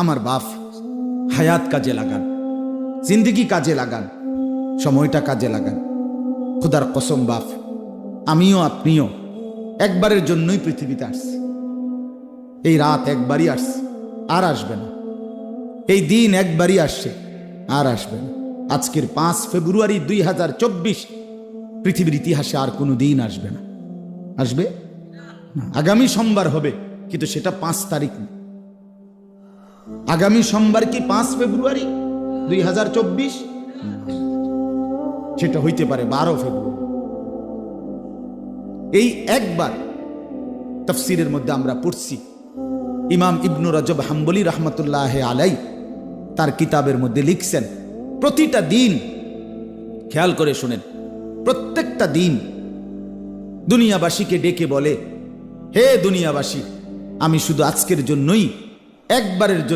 আমার বাপ, হায়াত কাজে লাগান, জিন্দগি কাজে লাগান, সময়টা কাজে লাগান। খুদার কসম বাপ, আমিও আপনিও একবারের জন্যই পৃথিবীতে আসছি। এই রাত একবারই আসছে, আর আসবে না। এই দিন একবারই আসছে, আর আসবে না। আজকের 5 ফেব্রুয়ারি 2024 পৃথিবীর ইতিহাসে আর কোনো দিন আসবে না। আসবে না। আগামী সোমবার হবে, কিন্তু সেটা 5 তারিখ না। আগামী সোমবার কি 5 ফেব্রুয়ারি 2024? সেটা হইতে পারে 12 ফেব্রুয়ারি। এই একবার তাফসীরের মধ্যে আমরা পড়ছি, ইমাম ইবনু রজব হাম্বলি রহমতুল্লাহ আলাই তার কিতাবের মধ্যে লিখছেন, প্রতিটা দিন, খেয়াল করে শুনেন, প্রত্যেকটা দিন দুনিয়াবাসীকে ডেকে বলে, হে দুনিয়াবাসী, আমি শুধু আজকের জন্যই, একবারের জন্য